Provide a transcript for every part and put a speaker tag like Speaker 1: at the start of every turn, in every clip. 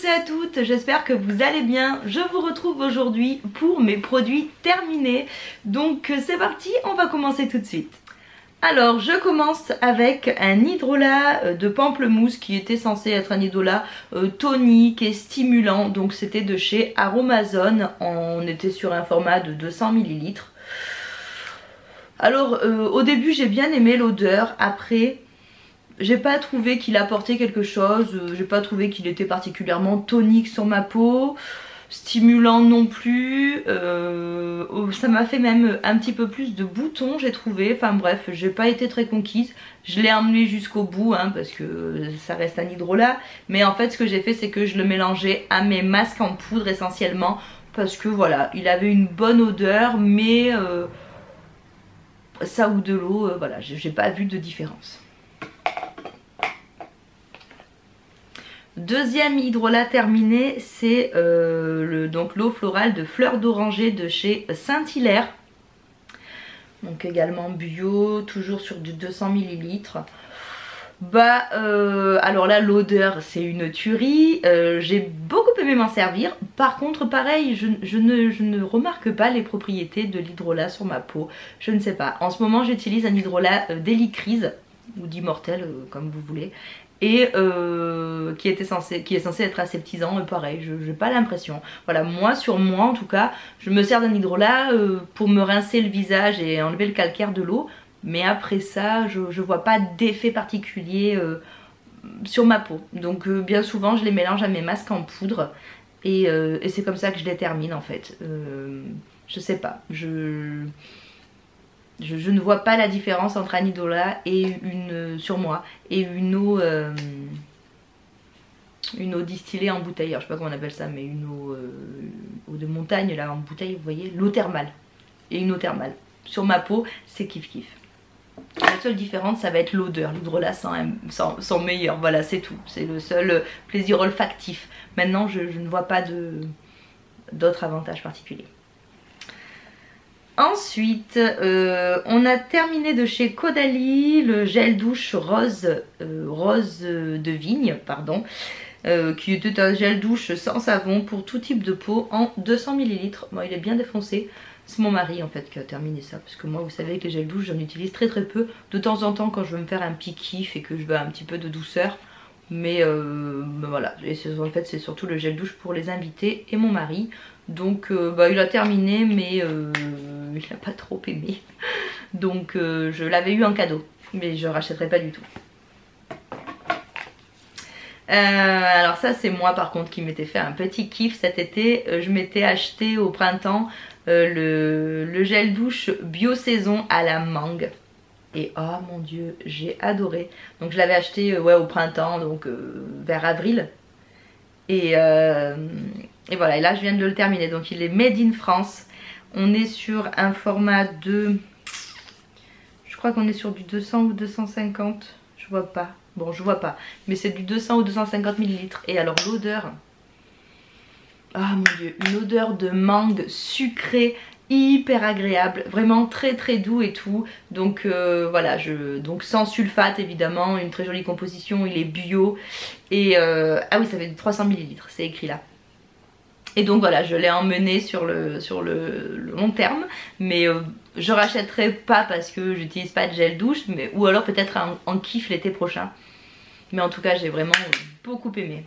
Speaker 1: à toutes, j'espère que vous allez bien. Je vous retrouve aujourd'hui pour mes produits terminés. Donc c'est parti, on va commencer tout de suite. Alors je commence avec un hydrolat de pamplemousse qui était censé être un hydrolat tonique et stimulant. Donc c'était de chez Aromazone, on était sur un format de 200 ml. Alors au début j'ai bien aimé l'odeur, après j'ai pas trouvé qu'il apportait quelque chose, j'ai pas trouvé qu'il était particulièrement tonique sur ma peau, stimulant non plus, ça m'a fait même un petit peu plus de boutons j'ai trouvé, enfin bref j'ai pas été très conquise, je l'ai emmené jusqu'au bout hein, parce que ça reste un hydrolat, mais en fait ce que j'ai fait c'est que je le mélangeais à mes masques en poudre essentiellement, parce que voilà il avait une bonne odeur mais ça ou de l'eau, voilà j'ai pas vu de différence. Deuxième hydrolat terminé, c'est donc l'eau florale de fleurs d'oranger de chez Saint-Hilaire. Donc également bio, toujours sur du 200 ml. Alors là l'odeur c'est une tuerie, j'ai beaucoup aimé m'en servir. Par contre pareil, je ne remarque pas les propriétés de l'hydrolat sur ma peau. Je ne sais pas. En ce moment j'utilise un hydrolat d'Helicrise ou d'Immortel comme vous voulez. Et qui est censé être aseptisant, pareil, je n'ai pas l'impression. Voilà, moi sur moi en tout cas, je me sers d'un hydrolat pour me rincer le visage et enlever le calcaire de l'eau. Mais après ça, je vois pas d'effet particulier sur ma peau. Donc bien souvent je les mélange à mes masques en poudre. Et c'est comme ça que je les termine en fait. Je sais pas, je ne vois pas la différence entre un hydrolat et sur moi et une eau distillée en bouteille. Alors je sais pas comment on appelle ça, mais une eau de montagne là en bouteille, vous voyez, l'eau thermale. Et une eau thermale. Sur ma peau, c'est kiff kiff. La seule différence, ça va être l'odeur. L'hydrolat sent meilleur. Voilà, c'est tout. C'est le seul plaisir olfactif. Maintenant, je ne vois pas d'autres avantages particuliers. Ensuite, on a terminé de chez Caudalie le gel douche rose de vigne, pardon, qui était un gel douche sans savon pour tout type de peau en 200 ml. Bon, il est bien défoncé. C'est mon mari en fait qui a terminé ça, parce que moi vous savez que les gels douche j'en utilise très peu, de temps en temps quand je veux me faire un petit kiff et que je veux un petit peu de douceur. Mais voilà, et en fait c'est surtout le gel douche pour les invités et mon mari. Donc il a terminé mais il n'a pas trop aimé. Donc je l'avais eu en cadeau, mais je rachèterai pas du tout. Alors ça c'est moi par contre qui m'étais fait un petit kiff cet été. Je m'étais acheté au printemps le gel douche bio saison à la mangue. Et oh mon dieu, j'ai adoré. Donc je l'avais acheté ouais, au printemps, donc vers avril. Et voilà, et là je viens de le terminer. Donc il est made in France. On est sur un format de... Je crois qu'on est sur du 200 ou 250. Je vois pas. Bon, je vois pas. Mais c'est du 200 ou 250 ml. Et alors l'odeur... Ah mon dieu, une odeur de mangue sucrée, hyper agréable, vraiment très doux et tout. Donc voilà, donc sans sulfate évidemment, une très jolie composition, il est bio. Et ah oui, ça fait 300 ml, c'est écrit là. Et donc voilà, je l'ai emmené sur le long terme, mais je rachèterai pas parce que j'utilise pas de gel douche, mais, ou alors peut-être en kiff l'été prochain. Mais en tout cas, j'ai vraiment beaucoup aimé.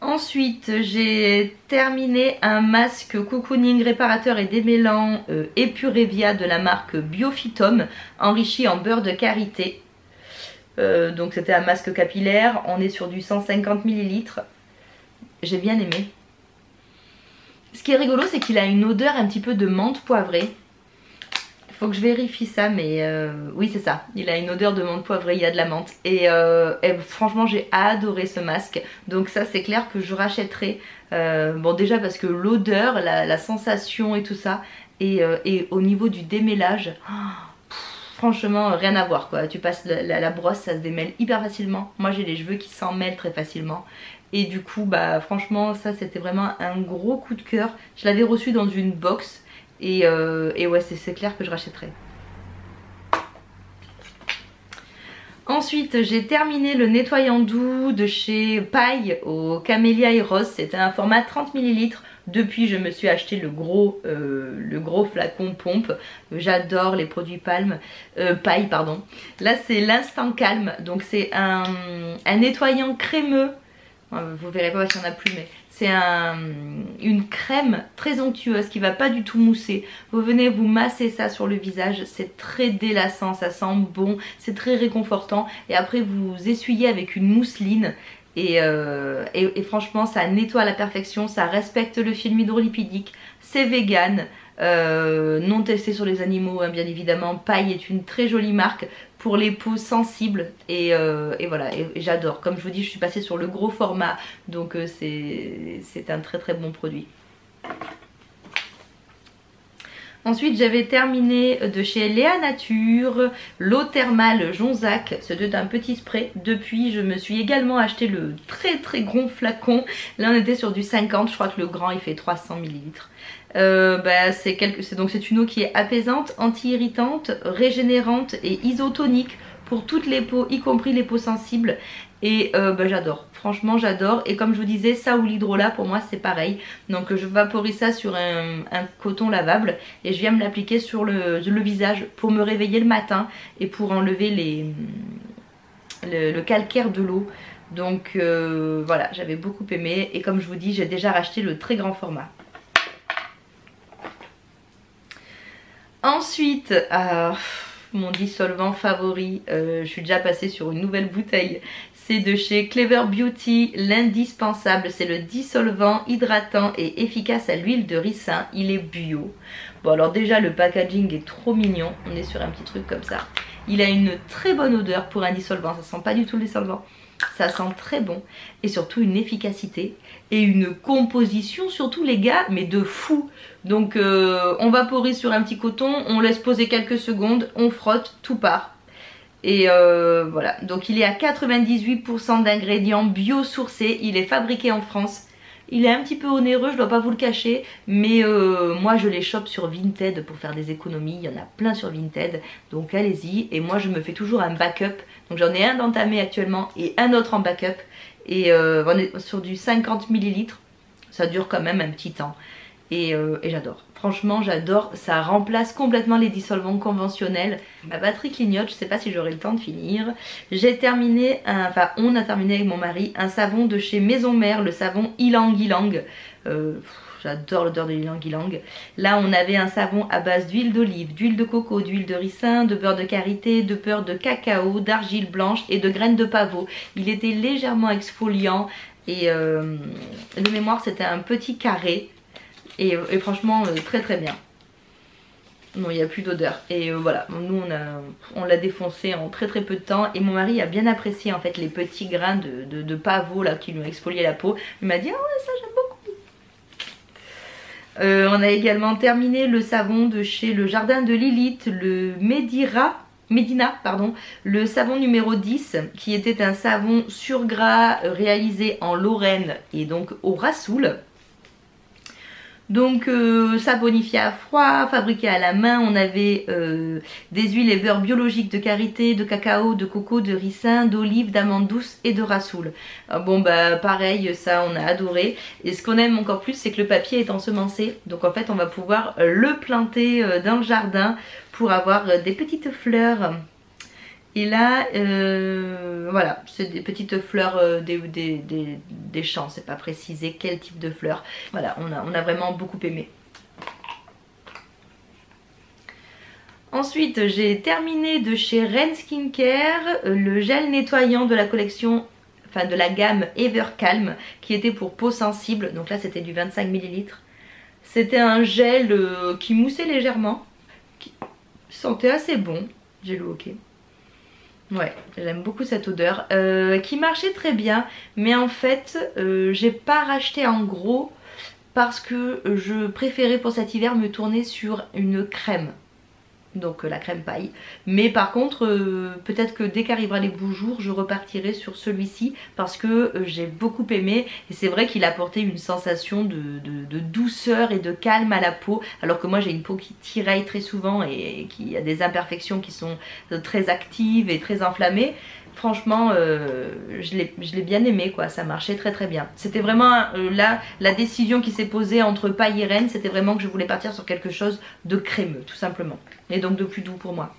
Speaker 1: Ensuite, j'ai terminé un masque cocooning réparateur et démêlant Epurevia de la marque Biophytome, enrichi en beurre de karité. Donc c'était un masque capillaire, on est sur du 150 ml. J'ai bien aimé. Ce qui est rigolo, c'est qu'il a une odeur un petit peu de menthe poivrée. Faut que je vérifie ça, mais oui c'est ça, il a une odeur de menthe poivrée, il y a de la menthe et franchement j'ai adoré ce masque, donc ça c'est clair que je rachèterai. Bon déjà parce que l'odeur, la sensation et tout ça, et au niveau du démêlage, franchement rien à voir quoi. Tu passes la brosse, ça se démêle hyper facilement. Moi j'ai les cheveux qui s'en mêlent très facilement. Et du coup bah franchement ça c'était vraiment un gros coup de cœur. Je l'avais reçu dans une box. Et ouais c'est clair que je rachèterai. Ensuite j'ai terminé le nettoyant doux de chez Paille au Camélia et Rose, c'était un format 30 ml. Depuis je me suis acheté le gros flacon pompe. J'adore les produits Paille pardon. Là c'est l'instant calme, donc c'est un nettoyant crémeux. Vous verrez pas parce qu'il n'y en a plus, mais c'est une crème très onctueuse qui va pas du tout mousser. Vous venez vous masser ça sur le visage, c'est très délassant, ça sent bon, c'est très réconfortant. Et après vous essuyez avec une mousseline. Et franchement ça nettoie à la perfection, ça respecte le film hydrolipidique, c'est vegan, non testé sur les animaux hein, bien évidemment. Paille est une très jolie marque pour les peaux sensibles et voilà, et j'adore. Comme je vous dis, je suis passée sur le gros format, donc c'est un très très bon produit. Ensuite j'avais terminé de chez Léa Nature l'eau thermale Jonzac, c'était un petit spray. Depuis je me suis également acheté le très très gros flacon. Là on était sur du 50, je crois que le grand il fait 300 ml. C'est une eau qui est apaisante, anti-irritante, régénérante et isotonique pour toutes les peaux, y compris les peaux sensibles. Et j'adore, franchement j'adore. Et comme je vous disais, ça ou l'hydrolat pour moi c'est pareil. Donc je vaporise ça sur un coton lavable et je viens me l'appliquer sur le visage pour me réveiller le matin et pour enlever le calcaire de l'eau. Donc voilà, j'avais beaucoup aimé. Et comme je vous dis, j'ai déjà racheté le très grand format. Ensuite, mon dissolvant favori, je suis déjà passée sur une nouvelle bouteille. C'est de chez Clever Beauty, l'indispensable. C'est le dissolvant hydratant et efficace à l'huile de ricin. Il est bio. Bon alors déjà le packaging est trop mignon. On est sur un petit truc comme ça. Il a une très bonne odeur pour un dissolvant. Ça sent pas du tout le dissolvant. Ça sent très bon. Et surtout une efficacité. Et une composition surtout les gars, mais de fou. Donc on vaporise sur un petit coton. On laisse poser quelques secondes. On frotte, tout part. Et voilà, donc il est à 98% d'ingrédients biosourcés, il est fabriqué en France. Il est un petit peu onéreux, je dois pas vous le cacher, mais moi je les chope sur Vinted pour faire des économies, il y en a plein sur Vinted, donc allez-y. Et moi je me fais toujours un backup, donc j'en ai un d'entamé actuellement et un autre en backup. Et on est sur du 50 ml, ça dure quand même un petit temps. Et j'adore, franchement j'adore, ça remplace complètement les dissolvants conventionnels. Ma batterie clignote, je sais pas si j'aurai le temps de finir. J'ai terminé, on a terminé avec mon mari un savon de chez Maison Mère, le savon Ylang Ylang. J'adore l'odeur de Ylang Ylang. Là on avait un savon à base d'huile d'olive, d'huile de coco, d'huile de ricin, de beurre de karité, de beurre de cacao, d'argile blanche et de graines de pavot. Il était légèrement exfoliant et de mémoire c'était un petit carré. Et franchement très très bien. Non, il n'y a plus d'odeur. Et voilà, nous on l'a défoncé en très très peu de temps. Et mon mari a bien apprécié en fait les petits grains de pavot là qui lui ont exfolié la peau. Il m'a dit ah ouais ça j'aime beaucoup. On a également terminé le savon de chez le Jardin de Lilith, le Medina, pardon, le savon numéro 10 qui était un savon sur gras réalisé en Lorraine et donc au Rassoul. Donc ça bonifiait à froid, fabriqué à la main. On avait des huiles et beurres biologiques de karité, de cacao, de coco, de ricin, d'olive, d'amande douce et de rassoul. Bon bah pareil, ça on a adoré. Et ce qu'on aime encore plus c'est que le papier est ensemencé. Donc en fait on va pouvoir le planter dans le jardin pour avoir des petites fleurs. Et là, voilà, c'est des petites fleurs des champs, c'est pas précisé quel type de fleurs. Voilà, on a vraiment beaucoup aimé. Ensuite, j'ai terminé de chez Ren Skincare le gel nettoyant de la collection, enfin de la gamme Evercalm, qui était pour peau sensible. Donc là, c'était du 25 ml. C'était un gel qui moussait légèrement, qui sentait assez bon. J'ai le ok. Ouais, j'aime beaucoup cette odeur qui marchait très bien, mais en fait j'ai pas racheté en gros parce que je préférais pour cet hiver me tourner sur une crème. donc la crème paille. Mais par contre peut-être que dès qu'arrivera les beaux jours je repartirai sur celui-ci parce que j'ai beaucoup aimé et c'est vrai qu'il apportait une sensation de douceur et de calme à la peau, alors que moi j'ai une peau qui tiraille très souvent et qui a des imperfections qui sont très actives et très inflammées. Franchement je l'ai bien aimé quoi, ça marchait très très bien. C'était vraiment là la décision qui s'est posée entre paille et reine, c'était vraiment que je voulais partir sur quelque chose de crémeux tout simplement, et donc de plus doux pour moi.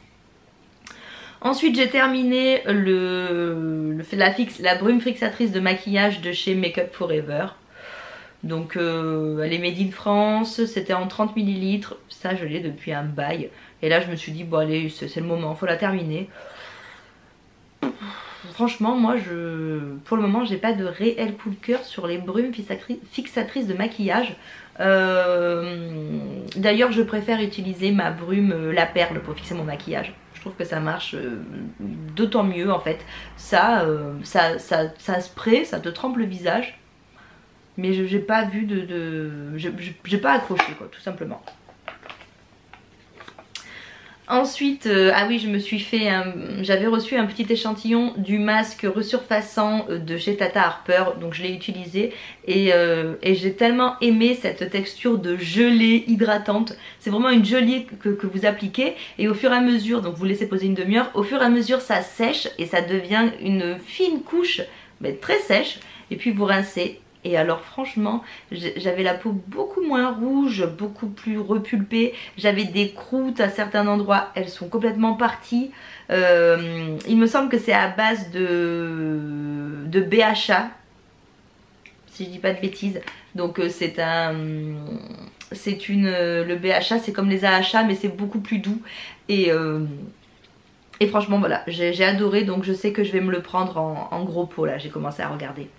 Speaker 1: Ensuite j'ai terminé la brume fixatrice de maquillage de chez Make Up For Ever. Donc elle est made in France, c'était en 30 ml, ça je l'ai depuis un bail. Et là je me suis dit bon allez c'est le moment, faut la terminer. Franchement moi pour le moment j'ai pas de réel coup de cœur sur les brumes fixatrices de maquillage. D'ailleurs je préfère utiliser ma brume la perle pour fixer mon maquillage. Je trouve que ça marche d'autant mieux en fait. Ça spray, ça te trempe le visage. Mais j'ai pas vu j'ai pas accroché quoi tout simplement. Ensuite, ah oui je me suis fait, j'avais reçu un petit échantillon du masque resurfaçant de chez Tata Harper, donc je l'ai utilisé et j'ai tellement aimé cette texture de gelée hydratante. C'est vraiment une gelée que vous appliquez et au fur et à mesure, donc vous laissez poser une demi-heure, au fur et à mesure ça sèche et ça devient une fine couche mais très sèche et puis vous rincez. Et alors franchement j'avais la peau beaucoup moins rouge, beaucoup plus repulpée, j'avais des croûtes à certains endroits, elles sont complètement parties. Il me semble que c'est à base de BHA, si je dis pas de bêtises. Donc le BHA c'est comme les AHA mais c'est beaucoup plus doux et franchement voilà j'ai adoré, donc je sais que je vais me le prendre en gros pot là, j'ai commencé à regarder.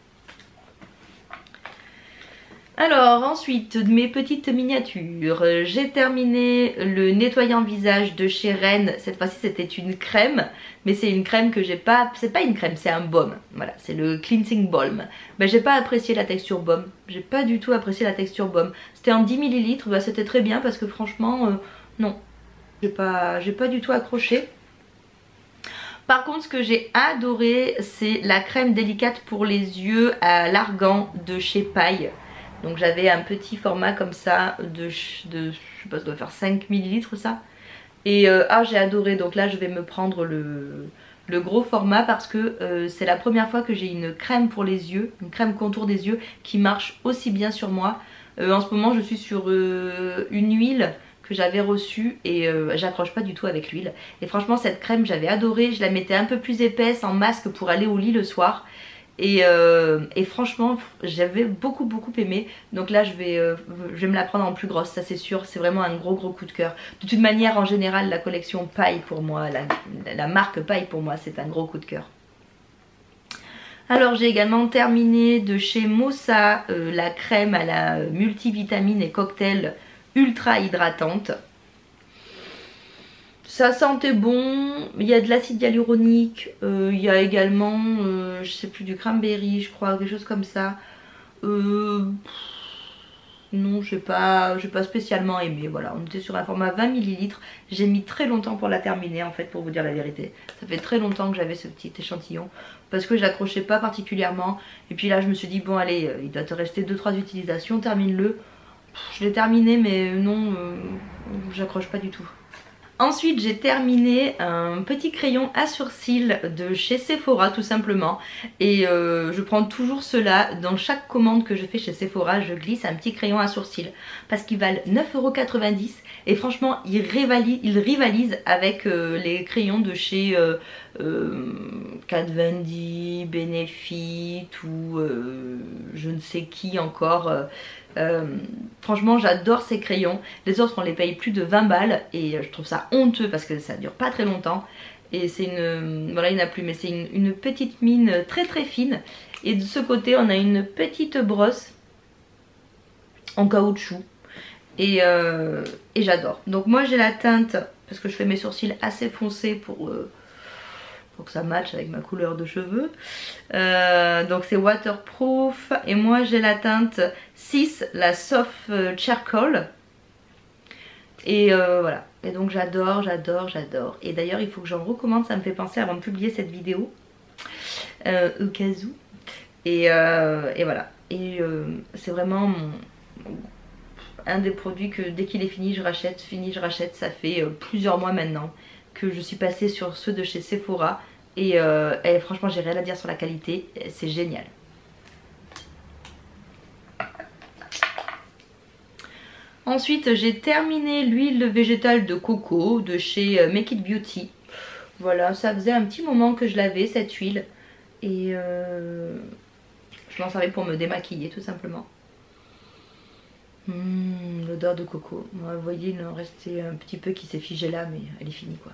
Speaker 1: Alors ensuite mes petites miniatures, j'ai terminé le nettoyant visage de chez Ren. Cette fois-ci c'était une crème, mais c'est une crème que j'ai pas, c'est pas une crème, c'est un baume. Voilà, c'est le cleansing balm. Ben, j'ai pas apprécié la texture baume, j'ai pas du tout apprécié la texture baume. C'était en 10 ml, ben, c'était très bien parce que franchement non, j'ai pas du tout accroché. Par contre ce que j'ai adoré c'est la crème délicate pour les yeux à l'argan de chez Paille. Donc j'avais un petit format comme ça je sais pas, ça doit faire 5 ml ça. Et j'ai adoré, donc là je vais me prendre le gros format parce que c'est la première fois que j'ai une crème pour les yeux, une crème contour des yeux qui marche aussi bien sur moi. En ce moment je suis sur une huile que j'avais reçue et j'accroche pas du tout avec l'huile. Et franchement cette crème j'avais adoré, je la mettais un peu plus épaisse en masque pour aller au lit le soir. Et franchement j'avais beaucoup aimé, donc là je vais me la prendre en plus grosse, ça c'est sûr, c'est vraiment un gros coup de cœur. De toute manière en général la collection Paille pour moi, la marque Paille pour moi c'est un gros coup de cœur. Alors j'ai également terminé de chez Mossa la crème à la multivitamine et cocktail ultra hydratante. Ça sentait bon, il y a de l'acide hyaluronique, il y a également, je sais plus, du cranberry, je crois, quelque chose comme ça. Non, j'ai pas spécialement aimé, voilà, on était sur un format 20 ml. J'ai mis très longtemps pour la terminer en fait, pour vous dire la vérité. Ça fait très longtemps que j'avais ce petit échantillon, parce que j'accrochais pas particulièrement. Et puis là je me suis dit, bon allez, il doit te rester 2-3 utilisations, termine-le. Je l'ai terminé mais non, j'accroche pas du tout. Ensuite j'ai terminé un petit crayon à sourcils de chez Sephora tout simplement. Et je prends toujours cela dans chaque commande que je fais chez Sephora, je glisse un petit crayon à sourcils. Parce qu'ils valent 9,90 € et franchement ils rivalisent avec les crayons de chez Kat Von D, Benefit ou je ne sais qui encore. Franchement j'adore ces crayons, les autres on les paye plus de 20 balles et je trouve ça honteux parce que ça dure pas très longtemps. Et c'est une, voilà il n'y en a plus, mais c'est une petite mine très fine. Et de ce côté on a une petite brosse en caoutchouc et j'adore. Donc moi j'ai la teinte, parce que je fais mes sourcils assez foncés pour que ça matche avec ma couleur de cheveux. Donc c'est waterproof. Et moi j'ai la teinte 6, la Soft Charcoal. Et voilà, Et donc j'adore, j'adore, j'adore. Et d'ailleurs il faut que j'en recommande, ça me fait penser avant de publier cette vidéo. Au cas où. Et voilà. Et c'est vraiment un des produits que dès qu'il est fini je rachète. Ça fait plusieurs mois maintenant que je suis passée sur ceux de chez Sephora. Et franchement j'ai rien à dire sur la qualité, c'est génial. Ensuite j'ai terminé l'huile végétale de coco de chez Make It Beauty. Voilà, ça faisait un petit moment que je l'avais cette huile. Et je m'en servais pour me démaquiller tout simplement. L'odeur de coco. Vous voyez, il en restait un petit peu qui s'est figé là, mais elle est finie quoi.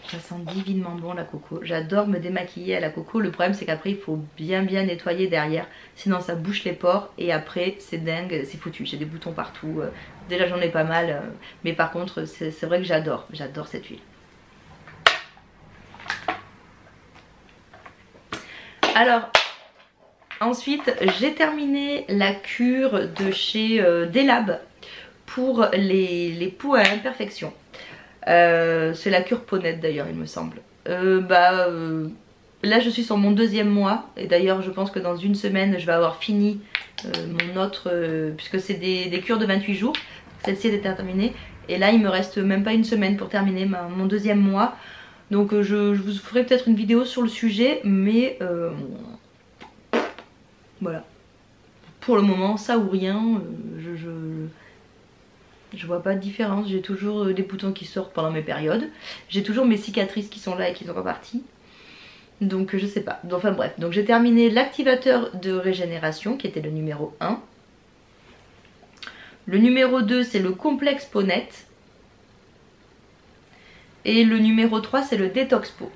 Speaker 1: Ça sent divinement bon la coco. J'adore me démaquiller à la coco. Le problème c'est qu'après il faut bien nettoyer derrière. Sinon ça bouche les pores et après c'est dingue, c'est foutu. J'ai des boutons partout. Déjà j'en ai pas mal. Mais par contre c'est vrai que j'adore cette huile. Alors ensuite j'ai terminé la cure de chez Delab pour les poux à imperfection. C'est la cure Ponette d'ailleurs il me semble. Là je suis sur mon 2e mois et d'ailleurs je pense que dans une semaine je vais avoir fini mon autre puisque c'est des cures de 28 jours. Celle-ci était terminée et là il me reste même pas une semaine pour terminer mon 2e mois. Donc je vous ferai peut-être une vidéo sur le sujet mais voilà. Pour le moment ça ou rien, je vois pas de différence, j'ai toujours des boutons qui sortent pendant mes périodes. J'ai toujours mes cicatrices qui sont là et qui sont pas parties. Donc je sais pas. Enfin bref, donc j'ai terminé l'activateur de régénération qui était le numéro 1. Le numéro 2 c'est le complexe Ponette. Et le numéro 3 c'est le détox peau.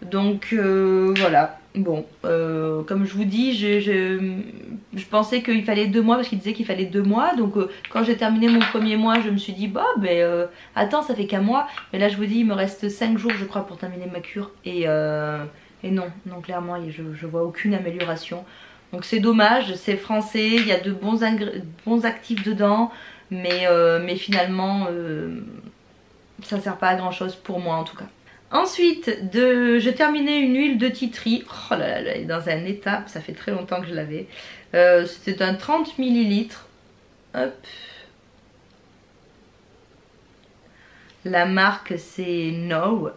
Speaker 1: Donc voilà. Bon, comme je vous dis, je pensais qu'il fallait 2 mois parce qu'il disait qu'il fallait 2 mois. Donc quand j'ai terminé mon 1er mois, je me suis dit bah attends, ça fait qu'un mois. Mais là je vous dis, il me reste 5 jours je crois pour terminer ma cure. Et non, clairement je vois aucune amélioration. Donc c'est dommage, c'est français, il y a de bons actifs dedans. Mais finalement ça ne sert pas à grand chose pour moi en tout cas. Ensuite, j'ai terminé une huile de tea tree. Oh là là, elle est dans un état, ça fait très longtemps que je l'avais. C'était un 30 ml. Hop. La marque c'est No.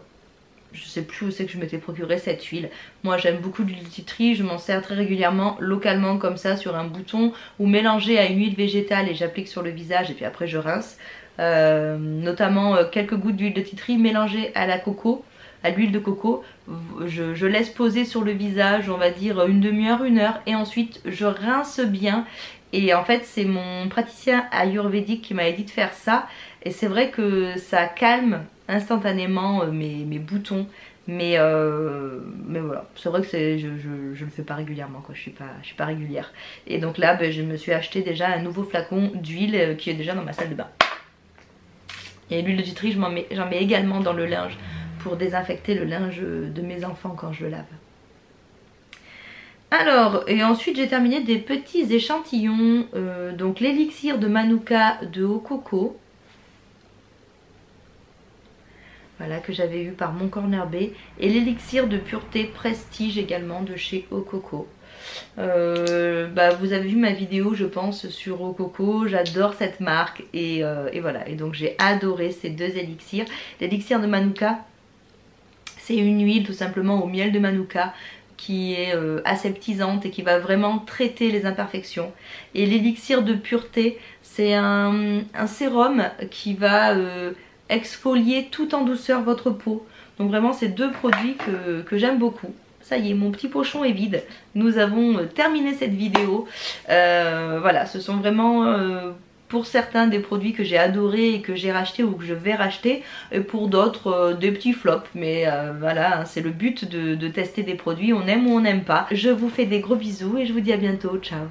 Speaker 1: Je sais plus où c'est que je m'étais procuré cette huile. Moi j'aime beaucoup l'huile de tea tree, je m'en sers très régulièrement localement comme ça sur un bouton ou mélangée à une huile végétale et j'applique sur le visage et puis après je rince. Notamment quelques gouttes d'huile de tea tree mélangées à l'huile de coco. Je laisse poser sur le visage on va dire une demi-heure, 1 heure et ensuite je rince bien. Et en fait c'est mon praticien ayurvédique qui m'avait dit de faire ça et c'est vrai que ça calme instantanément mes boutons. Mais voilà, c'est vrai que je le fais pas régulièrement quoi, je suis pas régulière. Et donc là je me suis acheté déjà un nouveau flacon d'huile qui est déjà dans ma salle de bain. Et l'huile de tea tree j'en mets également dans le linge pour désinfecter le linge de mes enfants quand je le lave. Alors, et ensuite j'ai terminé des petits échantillons. Donc l'élixir de Manuka de Au Coco. Voilà, que j'avais eu par Mon Corner B. Et l'élixir de pureté Prestige également de chez Au Coco. Vous avez vu ma vidéo je pense sur Au Coco, j'adore cette marque et voilà, et donc j'ai adoré ces 2 élixirs. L'élixir de Manuka c'est une huile tout simplement au miel de Manuka qui est aseptisante et qui va vraiment traiter les imperfections. Et l'élixir de pureté c'est un sérum qui va exfolier tout en douceur votre peau. Donc vraiment c'est 2 produits que j'aime beaucoup. Ça y est, mon petit pochon est vide. Nous avons terminé cette vidéo. Voilà, ce sont vraiment pour certains des produits que j'ai adorés et que j'ai racheté ou que je vais racheter. Et pour d'autres, des petits flops. Mais voilà, hein, c'est le but de tester des produits. On aime ou on n'aime pas. Je vous fais des gros bisous et je vous dis à bientôt. Ciao.